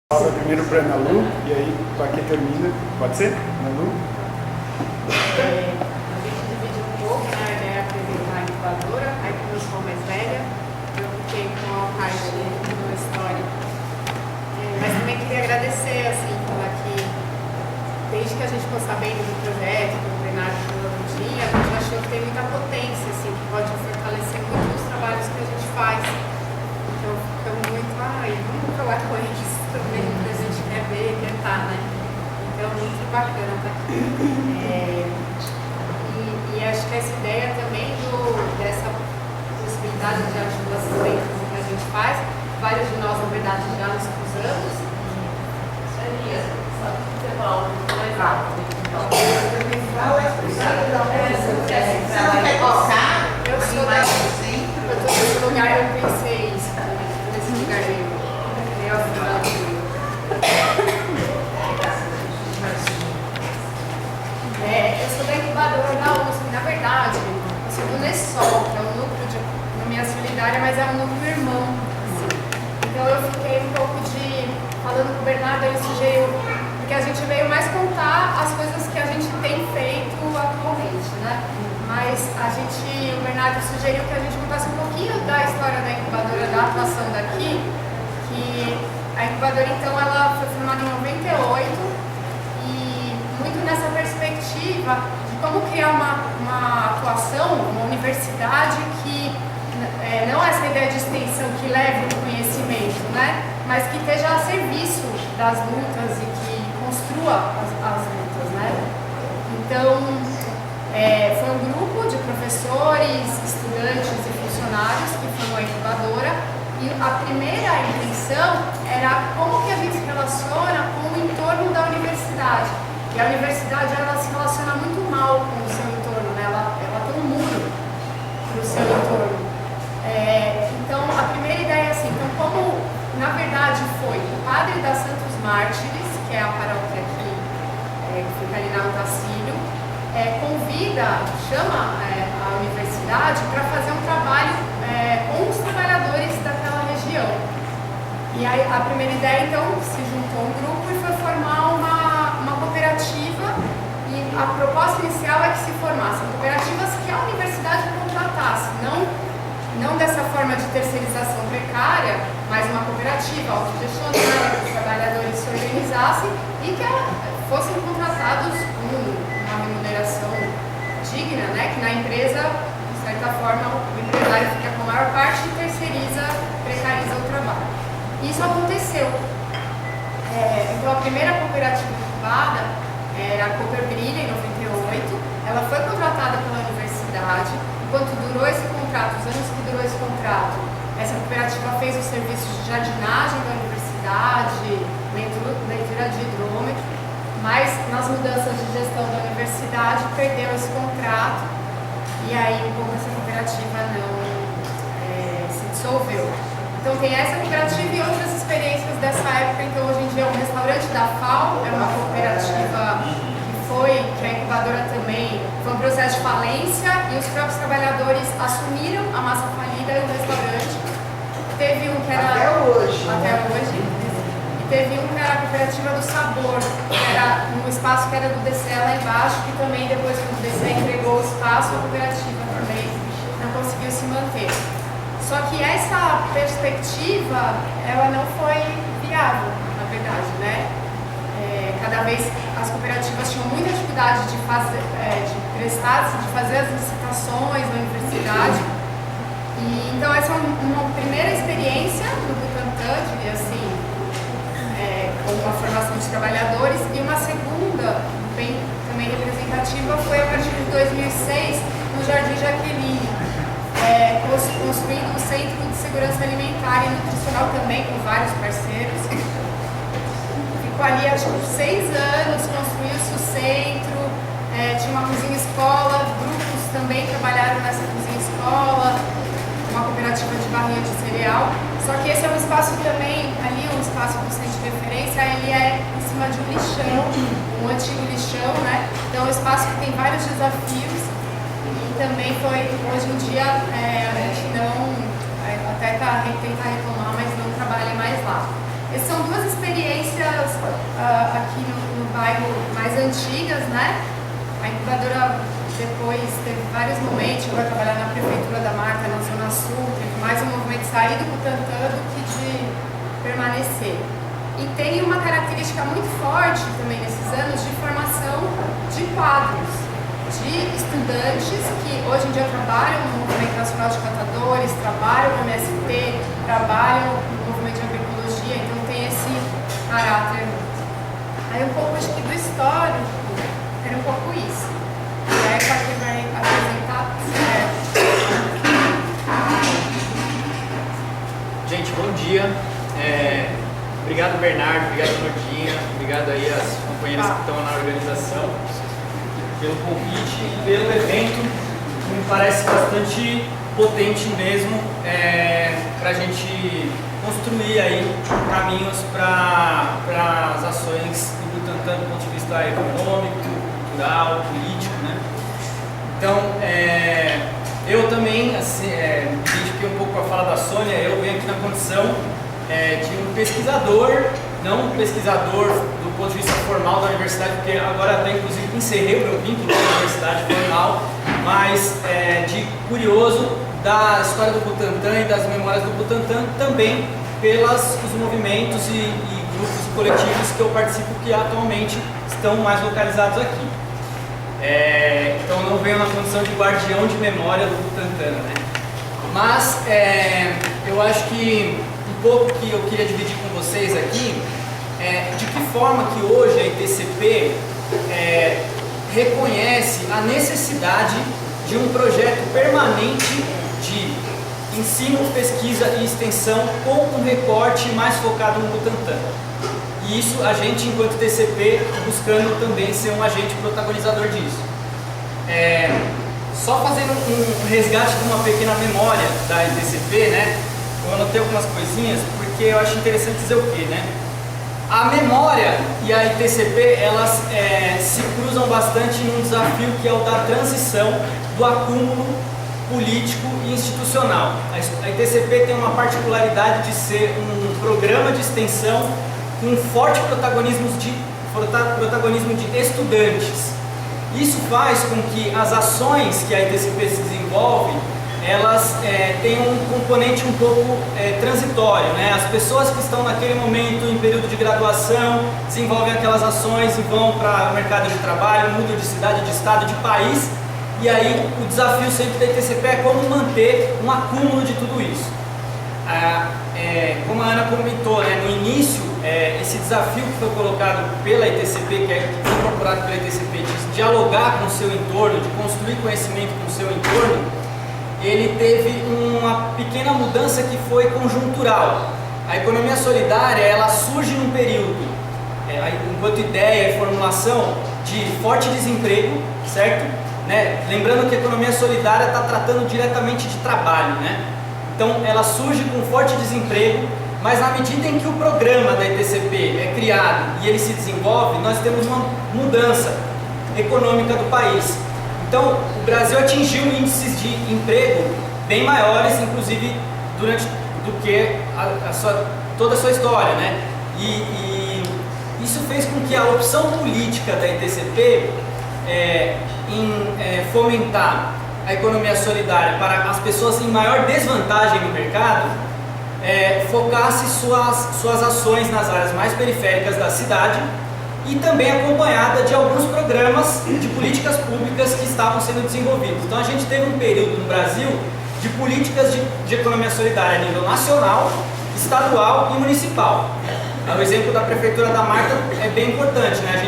Fala primeiro para a Ana Lu, e aí para quem termina, pode ser? Ana Lu? A gente divide um pouco, né? A ideia é apresentar a incubadora, aí como eu sou mais velha, eu fiquei com a parte da história. Mas também queria agradecer, assim, falar que desde que a gente ficou sabendo do projeto, do plenário de tecnologia, a gente achou que tem muita potência, assim, que pode fortalecer muito os trabalhos que a gente faz. Então ficamos muito, vamos falar com eles também, que a gente quer ver, quer estar, né? Então, muito bacana estar aqui. E acho que essa ideia também dessa possibilidade de articulação dentro do que a gente faz, vários de nós, na verdade, já nos cruzamos. Seria, só que você fala mais rápido. Eu sou desse lugar, eu pensei isso, nesse lugar meio afundado. Eu sou da incubadora da USP, na verdade, eu sou do NESOL, que é um núcleo de economia solidária, mas é um núcleo irmão. Assim. Então eu fiquei um pouco falando com o Bernardo, ele sugeriu, porque a gente veio mais contar as coisas que a gente tem feito atualmente, né? Mas o Bernardo sugeriu que a gente contasse um pouquinho da história da incubadora, da atuação daqui, que a incubadora, então, ela foi formada em 98, muito nessa perspectiva de como criar uma atuação, uma universidade que não é essa ideia de extensão que leve o conhecimento, né? Mas que esteja a serviço das lutas e que construa as lutas, né? Então, foi um grupo de professores, estudantes e funcionários que formou a incubadora, e a primeira intenção era como que a gente se relaciona com o entorno da universidade. E a universidade, ela se relaciona muito mal com o seu entorno, né? Ela tem um muro para o seu entorno. Então, a primeira ideia é assim, então como, na verdade, foi o padre da Santos Mártires, que é a paróquia aqui, que fica ali na Otacílio, chama a universidade para fazer um trabalho com os trabalhadores daquela região. E aí, a primeira ideia, então, se juntou um grupo e foi formar uma cooperativa, e a proposta inicial é que se formassem cooperativas que a universidade contratasse, não dessa forma de terceirização precária, mas uma cooperativa autogestionada, que os trabalhadores se organizassem e que fossem contratados com uma remuneração digna, né? Que na empresa, de certa forma, o empresário fica com a maior parte e precariza o trabalho. Isso aconteceu. Então, a primeira cooperativa incubada era a Cooper Brilha, em 98. Ela foi contratada pela universidade. Enquanto durou esse contrato, os anos que durou esse contrato, essa cooperativa fez os serviços de jardinagem da universidade, leitura de hidrômetro, mas nas mudanças de gestão da universidade perdeu esse contrato e aí um pouco essa cooperativa não se dissolveu. Então tem essa cooperativa e outras experiências dessa época. Então hoje em dia o restaurante da FAO é uma cooperativa que a incubadora também foi um processo de falência e os próprios trabalhadores assumiram a massa falida e o restaurante. Teve um que era... Até hoje. E teve um que era a cooperativa do Sabor, que era um espaço que era do DCE lá embaixo, que também depois que o DCE entregou o espaço, a cooperativa também não conseguiu se manter. Só que essa perspectiva, ela não foi viável, na verdade, né? Cada vez as cooperativas tinham muita dificuldade de fazer as licitações na universidade. E, então essa é uma primeira experiência no Butantan, diria assim, com uma formação de trabalhadores, e uma segunda, bem também representativa, foi a partir de 2006, no Jardim Jaqueline, construindo um centro de segurança alimentar e nutricional também, com vários parceiros. Ficou ali, acho que por 6 anos, construiu-se o centro, tinha uma cozinha-escola, grupos também trabalharam nessa cozinha-escola, uma cooperativa de barrinha de cereal. Só que esse é um espaço também, ali um espaço do centro de referência, ele é em cima de um lixão, um antigo lixão, né? Então é um espaço que tem vários desafios e também hoje em dia a gente não, até tenta retomar, mas não trabalha mais lá. Essas são duas experiências aqui no bairro mais antigas, né? A incubadora depois teve vários momentos, chegou a trabalhar na prefeitura da Marta, na Zona Sul, teve mais um movimento de sair do Butantã do que de permanecer. E tem uma característica muito forte também nesses anos de formação de quadros, de estudantes que hoje em dia trabalham no Movimento Nacional de Catadores, trabalham no MST, trabalham no movimento de agroecologia, então tem esse caráter. Aí um pouco acho que do histórico, era um pouco isso. E aí o Paquê vai apresentar. Gente, bom dia. Obrigado, Bernardo, obrigado, Nordinha, obrigado aí às companheiras que estão na organização pelo convite e pelo evento, que me parece bastante potente mesmo para a gente construir aí caminhos para as ações do Butantã do ponto de vista econômico, cultural, político, né? Então, eu também me identifiquei um pouco com a fala da Sônia. Eu venho aqui na condição de um pesquisador, não um pesquisador do ponto de vista formal da universidade, porque agora até inclusive encerrei o meu vínculo com a universidade formal, mas de curioso da história do Butantã e das memórias do Butantã, também pelos movimentos e grupos e coletivos que eu participo, que atualmente estão mais localizados aqui. Então eu não venho na condição de guardião de memória do Butantã, né? Mas eu acho que um pouco que eu queria dividir com vocês aqui de que forma que hoje a ITCP reconhece a necessidade de um projeto permanente de ensino, pesquisa e extensão com um recorte mais focado no Butantã. E isso a gente, enquanto ITCP, buscando também ser um agente protagonizador disso. Só fazendo um resgate de uma pequena memória da ITCP, né? Eu anotei algumas coisinhas, porque eu acho interessante dizer o quê, né? A memória e a ITCP, elas se cruzam bastante num desafio que é o da transição do acúmulo político e institucional. A ITCP tem uma particularidade de ser um programa de extensão com um forte protagonismo de estudantes. Isso faz com que as ações que a ITCP se desenvolve, elas têm um componente um pouco transitório, né? As pessoas que estão naquele momento em período de graduação desenvolvem aquelas ações e vão para o mercado de trabalho, mudam de cidade, de estado, de país, e aí o desafio sempre da ITCP é como manter um acúmulo de tudo isso. Como a Ana comentou, né, no início, esse desafio que foi colocado pela ITCP, que foi incorporado pela ITCP, de dialogar com o seu entorno, de construir conhecimento com o seu entorno, ele teve uma pequena mudança que foi conjuntural. A economia solidária, ela surge num período, enquanto ideia e formulação, de forte desemprego, certo? Né? Lembrando que a economia solidária está tratando diretamente de trabalho, né? Então ela surge com forte desemprego, mas na medida em que o programa da ITCP é criado e ele se desenvolve, nós temos uma mudança econômica do país. Então o Brasil atingiu índices de emprego bem maiores, inclusive do que toda a sua história, né? E isso fez com que a opção política da ITCP em fomentar a economia solidária para as pessoas em maior desvantagem no mercado, focasse suas ações nas áreas mais periféricas da cidade e também acompanhada de alguns programas de políticas públicas que estavam sendo desenvolvidos. Então a gente teve um período no Brasil de políticas de economia solidária a nível nacional, estadual e municipal. O exemplo da Prefeitura da Marta é bem importante, né?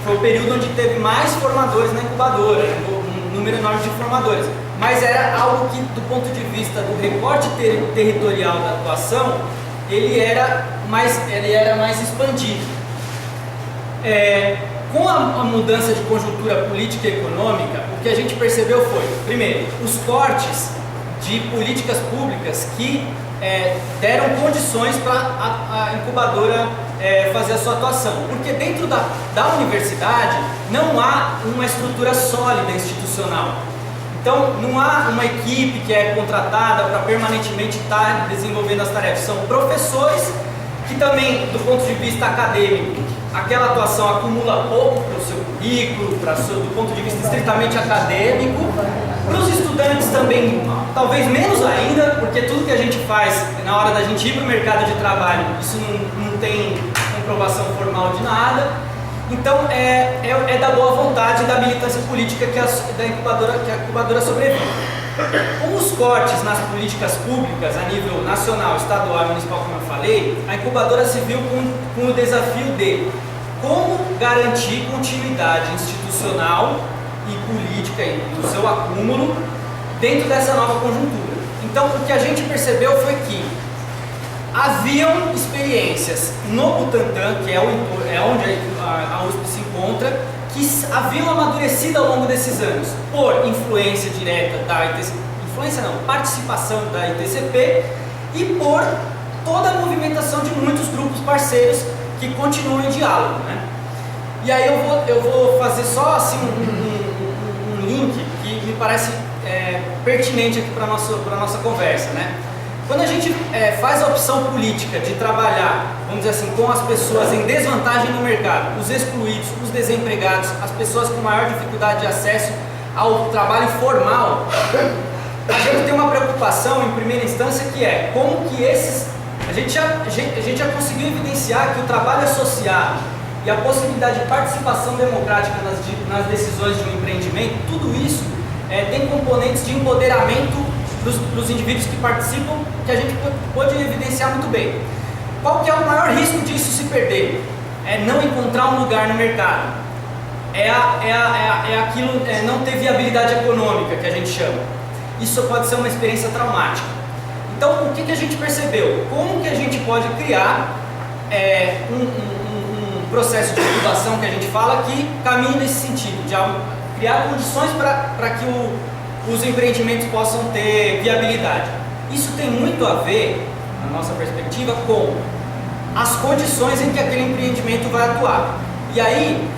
Foi o período onde teve mais formadores na incubadora, um número enorme de formadores. Mas era algo que, do ponto de vista do recorte territorial da atuação, ele era mais expandido. Com a mudança de conjuntura política e econômica, o que a gente percebeu foi, primeiro, os cortes de políticas públicas que deram condições para a incubadora fazer a sua atuação. Porque dentro da universidade não há uma estrutura sólida institucional. Então não há uma equipe que é contratada para permanentemente estar desenvolvendo as tarefas. São professores que também, do ponto de vista acadêmico, aquela atuação acumula pouco para o seu currículo, do ponto de vista estritamente acadêmico. Para os estudantes também, talvez menos ainda, porque tudo que a gente faz na hora da gente ir para o mercado de trabalho, isso não tem comprovação formal de nada. Então é da boa vontade e da militância política que a incubadora sobrevive. Com os cortes nas políticas públicas a nível nacional, estadual e municipal, como eu falei, a incubadora se viu com o desafio de como garantir continuidade institucional e política e o seu acúmulo dentro dessa nova conjuntura. Então, o que a gente percebeu foi que haviam experiências no Butantã, que é onde a USP se encontra, que haviam amadurecido ao longo desses anos por influência direta da ITCP, participação da ITCP e por toda a movimentação de muitos grupos parceiros que continuam em diálogo, né? E aí eu vou fazer só assim um link que me parece pertinente aqui para a nossa conversa, né? Quando a gente faz a opção política de trabalhar, vamos dizer assim, com as pessoas em desvantagem no mercado, os excluídos, os desempregados, as pessoas com maior dificuldade de acesso ao trabalho formal, a gente tem uma preocupação em primeira instância que é como que a gente já conseguiu evidenciar que o trabalho associado e a possibilidade de participação democrática nas decisões de um empreendimento, tudo isso tem componentes de empoderamento dos indivíduos que participam, que a gente pode evidenciar muito bem. Qual que é o maior risco disso se perder? É não encontrar um lugar no mercado. Não ter viabilidade econômica, que a gente chama. Isso pode ser uma experiência traumática. Então, o que a gente percebeu? Como que a gente pode criar um processo de incubação que a gente fala que caminha nesse sentido, de criar condições para que os empreendimentos possam ter viabilidade. Isso tem muito a ver, na nossa perspectiva, com as condições em que aquele empreendimento vai atuar. E aí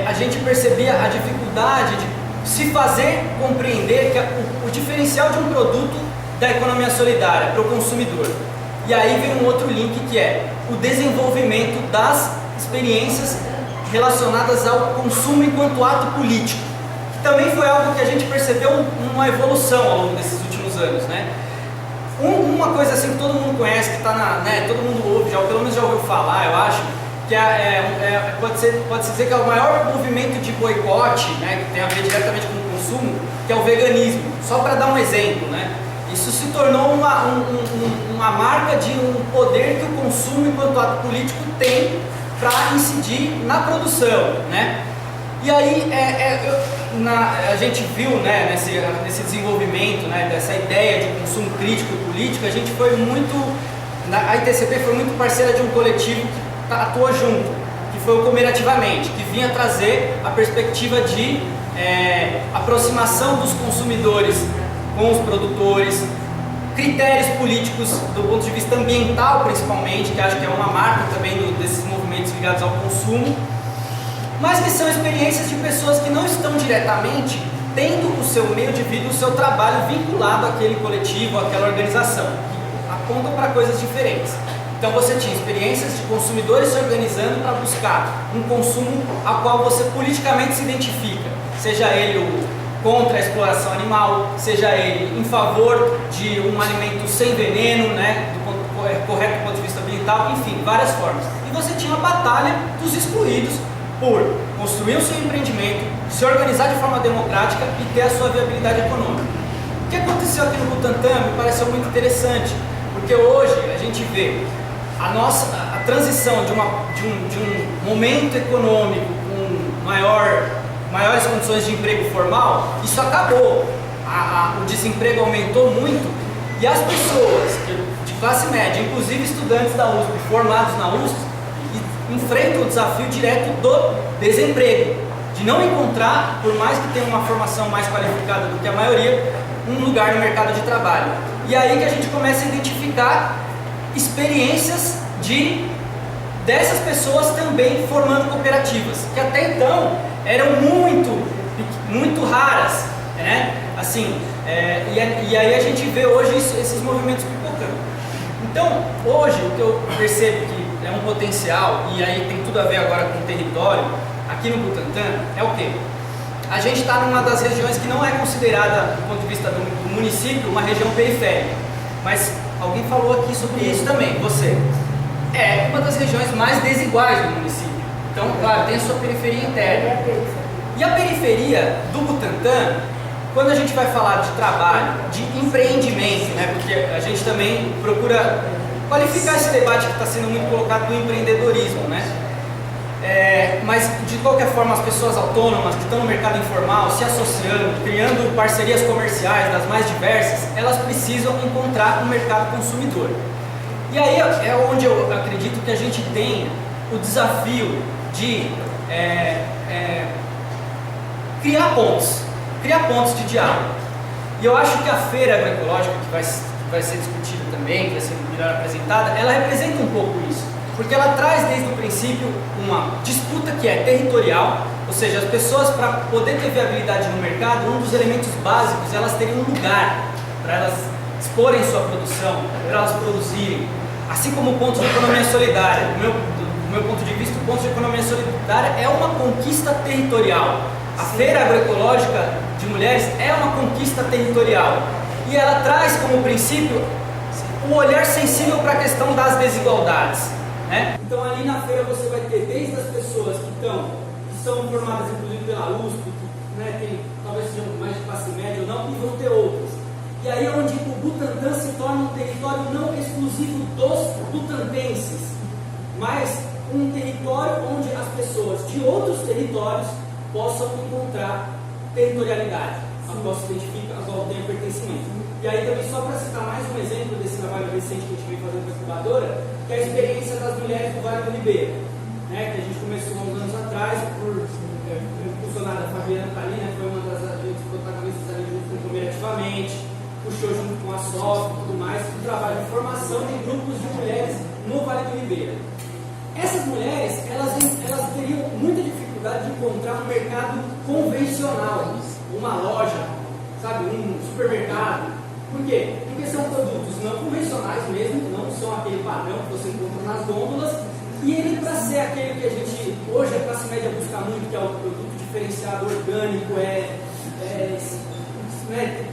a gente percebia a dificuldade de se fazer compreender que o diferencial de um produto da economia solidária para o consumidor. E aí vem um outro link que é o desenvolvimento das experiências relacionadas ao consumo enquanto ato político. Também foi algo que a gente percebeu uma evolução ao longo desses últimos anos, né? Uma coisa assim que todo mundo conhece, que está todo mundo ouve, pelo menos já ouviu falar, eu acho, que pode-se dizer que é o maior movimento de boicote, né, que tem a ver diretamente com o consumo, que é o veganismo. Só para dar um exemplo, né? Isso se tornou uma marca de um poder que o consumo enquanto ato político tem para incidir na produção, né? E aí a gente viu, né, nesse desenvolvimento, né, dessa ideia de consumo crítico e político, a gente foi a ITCP foi muito parceira de um coletivo que atuou junto, que foi o Comerativamente, que vinha trazer a perspectiva de aproximação dos consumidores com os produtores, critérios políticos do ponto de vista ambiental principalmente, que acho que é uma marca também desses movimentos ligados ao consumo, mas que são experiências de pessoas que não estão diretamente tendo o seu meio de vida, o seu trabalho vinculado àquele coletivo, àquela organização, que apontam para coisas diferentes. Então você tinha experiências de consumidores se organizando para buscar um consumo ao qual você politicamente se identifica, seja ele contra a exploração animal, seja ele em favor de um alimento sem veneno, né, correto do ponto de vista ambiental, enfim, várias formas. E você tinha a batalha dos excluídos por construir o seu empreendimento, se organizar de forma democrática e ter a sua viabilidade econômica. O que aconteceu aqui no Butantã me pareceu muito interessante, porque hoje a gente vê a transição de um momento econômico com maiores condições de emprego formal, isso acabou. O desemprego aumentou muito e as pessoas de classe média, inclusive estudantes da USP, formados na USP, enfrentam o desafio direto do desemprego, de não encontrar, por mais que tenha uma formação mais qualificada do que a maioria, um lugar no mercado de trabalho. E aí que a gente começa a identificar experiências dessas pessoas também formando cooperativas, que até então eram muito raras, né? Assim, e aí a gente vê hoje esses movimentos pipocando. Então, hoje, o que eu percebo que é um potencial, e aí tem tudo a ver agora com o território, aqui no Butantã, é o quê? A gente está numa das regiões que não é considerada, do ponto de vista do município, uma região periférica. Mas alguém falou aqui sobre isso também, você. É uma das regiões mais desiguais do município. Então, claro, tem a sua periferia interna. E a periferia do Butantã, quando a gente vai falar de trabalho, de empreendimento, né, porque a gente também procura qualificar esse debate que está sendo muito colocado do empreendedorismo, né? Mas de qualquer forma, as pessoas autônomas que estão no mercado informal, se associando, criando parcerias comerciais das mais diversas, elas precisam encontrar um mercado consumidor. E aí é onde eu acredito que a gente tem o desafio de criar pontos de diálogo. E eu acho que a feira agroecológica, que vai ser discutida também, que vai ser melhor apresentada, ela representa um pouco isso. Porque ela traz desde o princípio uma disputa que é territorial, ou seja, as pessoas, para poder ter viabilidade no mercado, um dos elementos básicos é elas terem um lugar para elas exporem sua produção, para elas produzirem. Assim como o ponto de economia solidária, do meu ponto de vista, o ponto de economia solidária é uma conquista territorial. A feira agroecológica de mulheres é uma conquista territorial e ela traz como princípio o olhar sensível para a questão das desigualdades. Né? Então ali na feira você vai ter desde as pessoas que são formadas inclusive pela USP, que, né, talvez sejam mais de classe média ou não, e vão ter outras. E aí é onde o Butantã se torna um território não exclusivo dos butantenses, mas um território onde as pessoas de outros territórios possam encontrar territorialidade, a qual se identifica, a qual tem pertencimento. E aí também, só para citar mais um exemplo desse trabalho recente que a gente vem fazendo com a incubadora, que é a experiência das mulheres do Vale do Ribeira, né, que a gente começou há uns anos atrás, impulsionada a Fabiana Tali, né, foi uma das protagonistas ali junto com o Cooperativamente, puxou junto com a SOF e tudo mais, o trabalho de formação de grupos de mulheres no Vale do Ribeira. Essas mulheres, elas teriam muita dificuldade de encontrar um mercado convencional, uma loja, sabe, um supermercado. Por quê? Porque são produtos não convencionais mesmo, não são aquele padrão que você encontra nas gôndolas, e ele, para ser aquele que a gente, hoje a classe média busca muito, que é o produto diferenciado orgânico, né,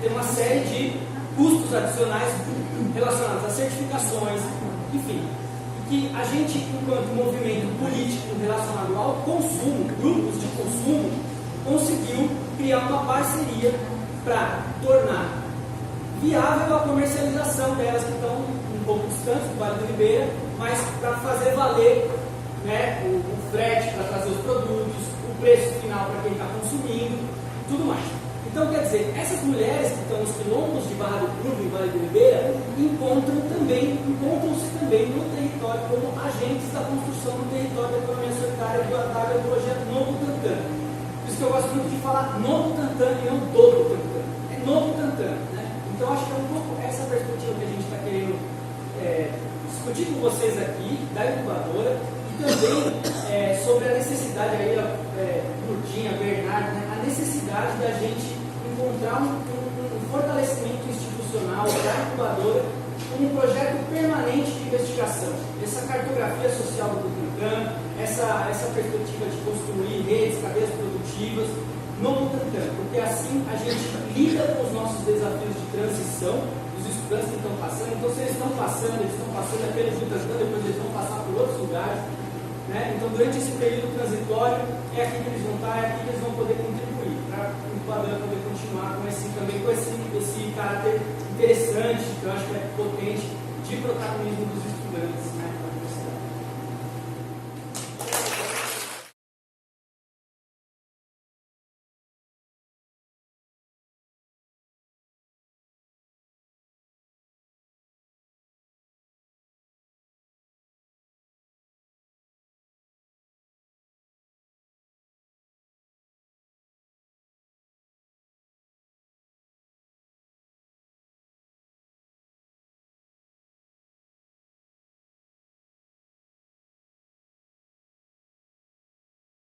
tem uma série de custos adicionais relacionados a certificações, enfim. Que a gente, enquanto movimento político relacionado ao consumo, grupos de consumo, conseguiu criar uma parceria para tornar viável a comercialização delas, que estão um pouco distantes do Vale do Ribeira, mas para fazer valer, né, o frete para trazer os produtos, o preço final para quem está consumindo, tudo mais. Então, quer dizer, essas mulheres que estão nos quilombos de Barra do Curva e Vale do Ribeira encontram-se também no território como agentes da construção do território da economia solidária do projeto no Butantã. Por isso que eu gosto muito de falar no Butantã e não do Butantã. É no Butantã, né? Então, acho que é um pouco essa perspectiva que a gente está querendo discutir com vocês aqui, da incubadora, e também sobre a necessidade, aí, Lourdinha, Bernardo, né? A necessidade da gente encontrar um fortalecimento institucional da incubadora como um projeto permanente de investigação. Essa cartografia social do Butantã, essa perspectiva de construir redes, cadeias produtivas no Butantã, porque assim a gente lida com os nossos desafios de transição, dos estudantes que estão passando. Então, se eles estão passando aquele Butantã, depois eles vão passar por outros lugares, né? Então, durante esse período transitório, é aqui que eles vão estar, é aqui que eles vão poder contribuir, para a incubadora poder continuar com esse caráter interessante, que eu acho que é potente, de protagonismo dos estudantes, né?